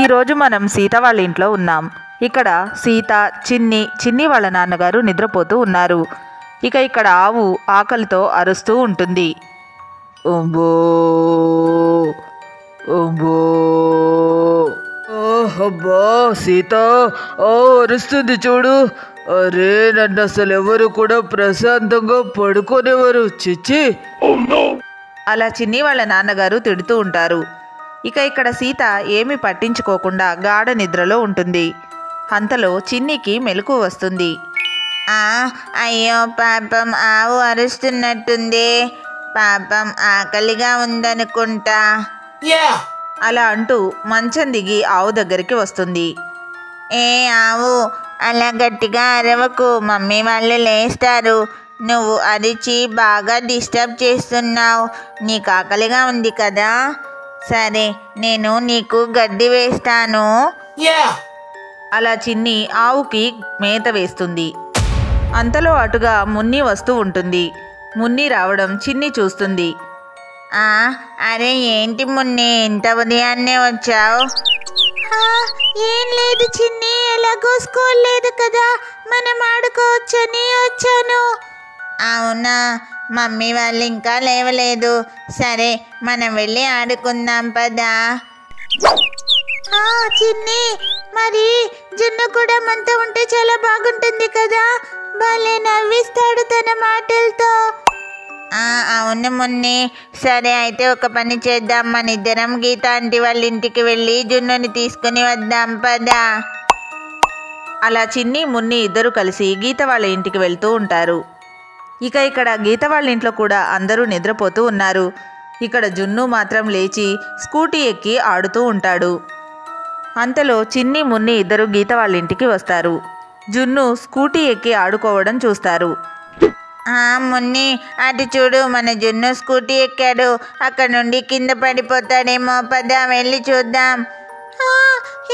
ఈరోజు మనం సీత వాళ్ళ ఇంట్లో ఉన్నాం. ఇక్కడ సీత, చిన్ని వాళ్ళ నాన్నగారు నిద్రపోతూ ఉన్నారు. ఇక్కడ ఆవు ఆకలితో అరుస్తూ ఉంటుంది. ఓంబో ఓంబో. అబ్బా సీత, అరుస్తుంది చూడు. అరే, నన్ను అసలు ఎవరు కూడా ప్రశాంతంగా పడుకోనివ్వరు. చిచ్చి. అలా చిన్ని వాళ్ళ నాన్నగారు తిడుతూ ఉంటారు. ఇక్కడ సీత ఏమీ పట్టించుకోకుండా గాఢ నిద్రలో ఉంటుంది. అంతలో చిన్నికి మెలకువ వస్తుంది. అయ్యో పాపం, ఆవు అరుస్తున్నట్టుంది. పాపం ఆకలిగా ఉందనుకుంటా. అలా అంటూ మంచం దిగి ఆవు దగ్గరికి వస్తుంది. ఏ ఆవు, అలా గట్టిగా అరవకు, మమ్మీ వాళ్ళు లేస్తారు. నువ్వు అరిచి బాగా డిస్టర్బ్ చేస్తున్నావు. నీకు ఆకలిగా ఉంది కదా, సరే నేను నీకు గడ్డి వేస్తాను. అలా చిన్ని ఆవుకి మేత వేస్తుంది. అంతలో అటుగా మున్ని వస్తూ ఉంటుంది. మున్ని రావడం చిన్ని చూస్తుంది. అరే ఏంటి మున్ని, ఇంత ఉదయాన్నే వచ్చావు? ఏం లేదు చిన్ని, ఎలాగో స్కూల్ లేదు కదా, మనం ఆడుకోవచ్చని వచ్చాను. అవునా, మమ్మీ వాళ్ళు ఇంకా లేవలేదు. సరే మనం వెళ్ళి ఆడుకుందాం పదా. చిన్ని, మరి జున్ను కూడా మనతో ఉంటే చాలా బాగుంటుంది కదా, భలే నవ్విస్తాడు తన మాటలతో. అవును మున్ని, సరే అయితే ఒక పని చేద్దాం, మన ఇద్దరం గీత ఆంటీ వాళ్ళ ఇంటికి వెళ్ళి జున్నుని తీసుకుని వద్దాం పదా. అలా చిన్ని మున్ని ఇద్దరు కలిసి గీత వాళ్ళ ఇంటికి వెళ్తూ ఉంటారు. ఇక్కడ గీత వాళ్ళ ఇంట్లో కూడా అందరూ నిద్రపోతూ ఉన్నారు. ఇక్కడ జున్ను మాత్రం లేచి స్కూటీ ఎక్కి ఆడుతూ ఉంటాడు. అంతలో చిన్ని మున్ని ఇద్దరు గీత వాళ్ళ ఇంటికి వస్తారు. జున్ను స్కూటీ ఎక్కి ఆడుకోవడం చూస్తారు. మున్ని, అటు చూడు, మన జున్ను స్కూటీ ఎక్కాడు. అక్కడ నుండి కింద పడిపోతాడేమో, పదా వెళ్ళి చూద్దాం.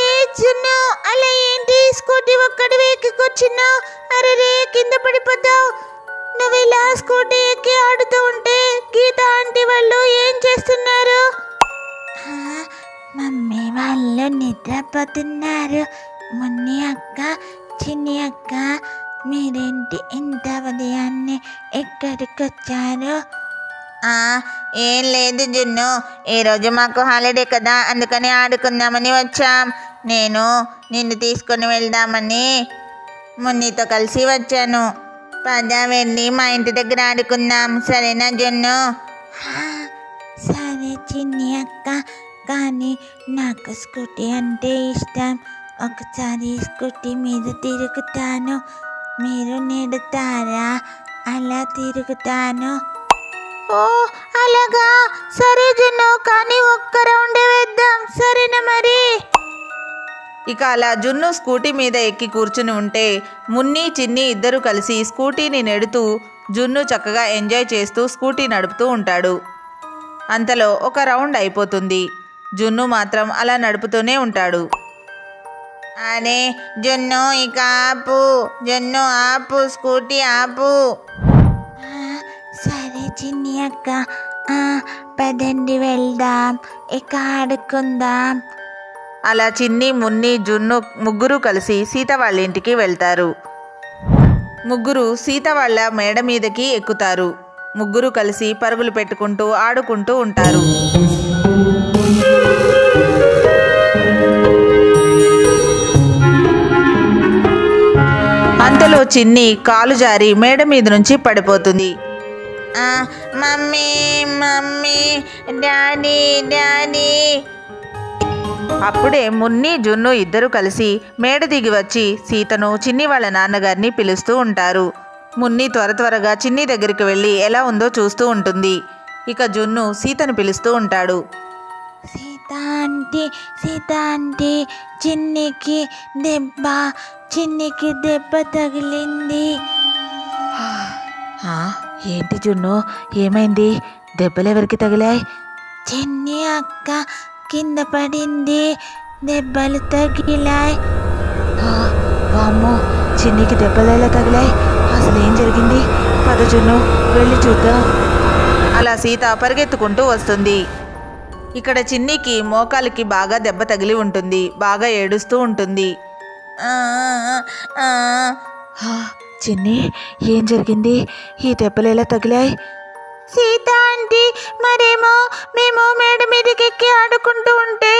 ఏ జున్ను, అలా ఏంటి స్కూటీ ఒక్కడివే ఎక్కి కూర్చున్నావు? అరే, కింద పడిపోతావు. నువ్వు ఇలా స్కూటీ ఎక్కి ఆడుతూ ఉంటే గీత ఆంటీ వాళ్ళు ఏం చేస్తున్నారు? మమ్మీ వాళ్ళు నిద్రపోతున్నారు. మున్ని అక్క, చిన్ని అక్క, మీరేంటి ఇంత ఉదయాన్నే ఎక్కడికి వచ్చారు? ఏం లేదు జున్ను, ఈరోజు మాకు హాలిడే కదా, అందుకని ఆడుకుందామని వచ్చాం. నేను నిన్ను తీసుకొని వెళ్దామని మున్నితో కలిసి వచ్చాను. పదా వెళ్ళి మా ఇంటి దగ్గర ఆడుకుందాం, సరేనా జున్ను? సరే చిన్ని అక్క, కానీ నాకు స్కూటీ అంటే ఇష్టం. ఒకసారి స్కూటీ మీద తిరుగుతాను, మీరు నెడతారా? అలా తిరుగుతాను. ఓ అలాగా, సరే జున్ను, కానీ ఒక్క రౌండే వేద్దాం, సరేనా మరి? అలా జున్ను స్కూటీ మీద ఎక్కి కూర్చుని ఉంటే మున్ని చిన్ని ఇద్దరు కలిసి స్కూటీని నెడుతూ జున్ను చక్కగా ఎంజాయ్ చేస్తూ స్కూటీ నడుపుతూ ఉంటాడు. అంతలో ఒక రౌండ్ అయిపోతుంది. జున్ను మాత్రం అలా నడుపుతూనే ఉంటాడు. అరే జున్ను, ఇక ఆపు, జున్ను ఆపు, స్కూటీ ఆపు. సరే చిన్ని అక్క, పదండి వెళ్దాం, ఇక ఆడుకుందాం. అలా చిన్ని మున్ని జున్ను ముగ్గురు కలిసి సీత వాళ్ళ ఇంటికి వెళ్తారు. ముగ్గురు సీత వాళ్ళ మేడ మీదకి ఎక్కుతారు. ముగ్గురు కలిసి పరుగులు పెట్టుకుంటూ ఆడుకుంటూ ఉంటారు. అంతలో చిన్ని కాలు జారి మేడ మీద నుంచి పడిపోతుంది. Mummy mummy, daddy daddy. అప్పుడే మున్ని జున్ను ఇద్దరు కలిసి మేడ దిగి వచ్చి సీతను, చిన్ని వాళ్ళ నాన్నగారిని పిలుస్తూ ఉంటారు. మున్ని త్వరగా చిన్ని దగ్గరికి వెళ్ళి ఎలా ఉందో చూస్తూ ఉంటుంది. జున్ను సీతను పిలుస్తూ ఉంటాడు. సీత ఆంటీ, చిన్నికి దెబ్బ తగిలింది. ఏంటి జున్ను, ఏమైంది? దెబ్బలెవరికి తగిలాయి? చిన్ని అక్క కింద పడింది, దెబ్బలు తగిలాయి. వామ్మో, చిన్నికి దెబ్బలు ఎలా తగిలాయి? అసలు ఏం జరిగింది? పద జున్ను, వెళ్ళి చూద్దాం. అలా సీత పరిగెత్తుకుంటూ వస్తుంది. ఇక్కడ చిన్నికి మోకాలికి బాగా దెబ్బ తగిలి ఉంటుంది. బాగా ఏడుస్తూ ఉంటుంది. ఆ, ఆ, చిన్ని, ఏం జరిగింది? ఈ దెబ్బలు ఎలా తగిలాయి? సీత ఆంటీ, మరేమో మేము మేడ మీదకి ఎక్కి ఆడుకుంటూ ఉంటే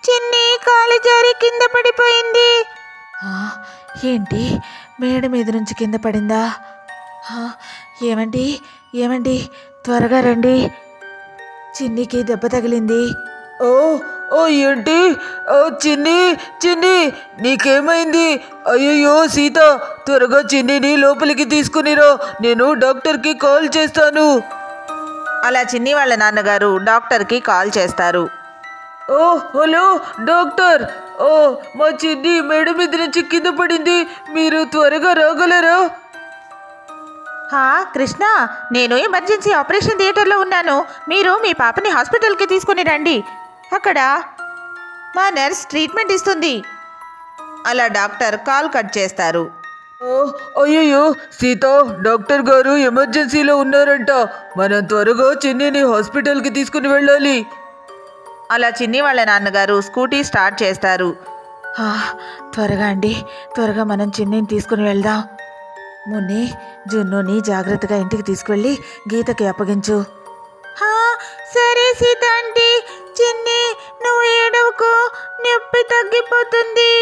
చిన్ని కాలు జారి కింద పడిపోయింది. ఏంటి, మేడ మీద నుంచి కింద పడిందా? ఏమండి ఏమండి, త్వరగా రండి, చిన్నికి దెబ్బ తగిలింది. ఓ ఓ ఏంటి? చిన్ని చిన్ని, నీకేమైంది? అయ్యయ్యో సీత, త్వరగా చిన్నిని లోపలికి తీసుకునిరా, నేను డాక్టర్కి కాల్ చేస్తాను. అలా చిన్ని వాళ్ళ నాన్నగారు డాక్టర్కి కాల్ చేస్తారు. ఓ హలో డాక్టర్, ఓ మా చిన్ని మేడ మీద నుంచి కింద పడింది, మీరు త్వరగా రాగలరా? కృష్ణ, నేను ఎమర్జెన్సీ ఆపరేషన్ థియేటర్లో ఉన్నాను. మీరు మీ పాపని హాస్పిటల్కి తీసుకుని రండి, అక్కడ మా నర్స్ ట్రీట్మెంట్ ఇస్తుంది. అలా డాక్టర్ కాల్ కట్ చేస్తారు. అయ్యయ్యో సీత, డాక్టర్ గారు ఎమర్జెన్సీలో ఉన్నారంట, మనం త్వరగా చిన్నిని హాస్పిటల్కి తీసుకుని వెళ్ళాలి. అలా చిన్ని వాళ్ళ నాన్నగారు స్కూటీ స్టార్ట్ చేస్తారు. త్వరగా అండి, త్వరగా మనం చిన్నిని తీసుకుని వెళ్దాం. మున్ని, జున్నుని జాగ్రత్తగా ఇంటికి తీసుకువెళ్ళి గీతకి అప్పగించు. సరే సీత ఆంటీ, చిన్ని నువ్వు ఏడవకు, నొప్పి తగ్గిపోతుంది.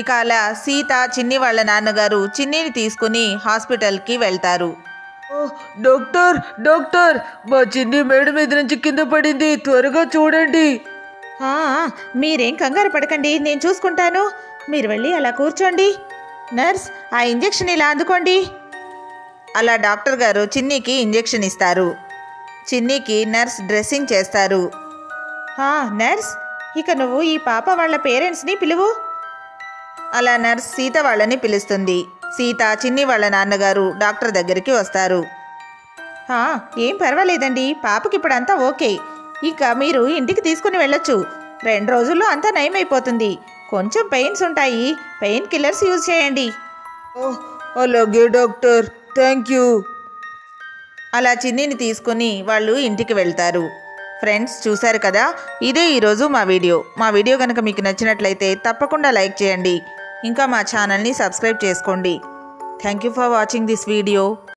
ఇక అలా సీత, చిన్ని వాళ్ళ నాన్నగారు చిన్నిని తీసుకుని హాస్పిటల్కి వెళ్తారు. డాక్టర్ డాక్టర్, మా చిన్ని మేడ మీద నుంచి కింద పడింది, త్వరగా చూడండి. మీరేం కంగారు పడకండి, నేను చూసుకుంటాను. మీరు వెళ్ళి అలా కూర్చోండి. నర్స్, ఆ ఇంజెక్షన్ ఇలా అందుకోండి. అలా డాక్టర్ గారు చిన్నికి ఇంజెక్షన్ ఇస్తారు. చిన్నికి నర్స్ డ్రెస్సింగ్ చేస్తారు. నర్స్, ఇక నువ్వు ఈ పాప వాళ్ళ పేరెంట్స్ని పిలువు. అలా నర్స్ సీత వాళ్ళని పిలుస్తుంది. సీత, చిన్ని వాళ్ళ నాన్నగారు డాక్టర్ దగ్గరికి వస్తారు. ఏం పర్వాలేదండి, పాపకి ఇప్పుడు అంతా ఓకే. ఇక మీరు ఇంటికి తీసుకుని వెళ్ళొచ్చు. 2 రోజుల్లో అంతా నయమైపోతుంది. కొంచెం పెయిన్స్ ఉంటాయి, పెయిన్ కిల్లర్స్ యూజ్ చేయండి. అలాగే డాక్టర్, థ్యాంక్ యూ. అలా చిన్నిని తీసుకుని వాళ్ళు ఇంటికి వెళ్తారు. ఫ్రెండ్స్, చూశారు కదా, ఇదే ఈరోజు మా వీడియో కనుక మీకు నచ్చినట్లయితే తప్పకుండా లైక్ చేయండి. ఇంకా మా ఛానల్ని సబ్స్క్రైబ్ చేసుకోండి. Thank you for watching this video.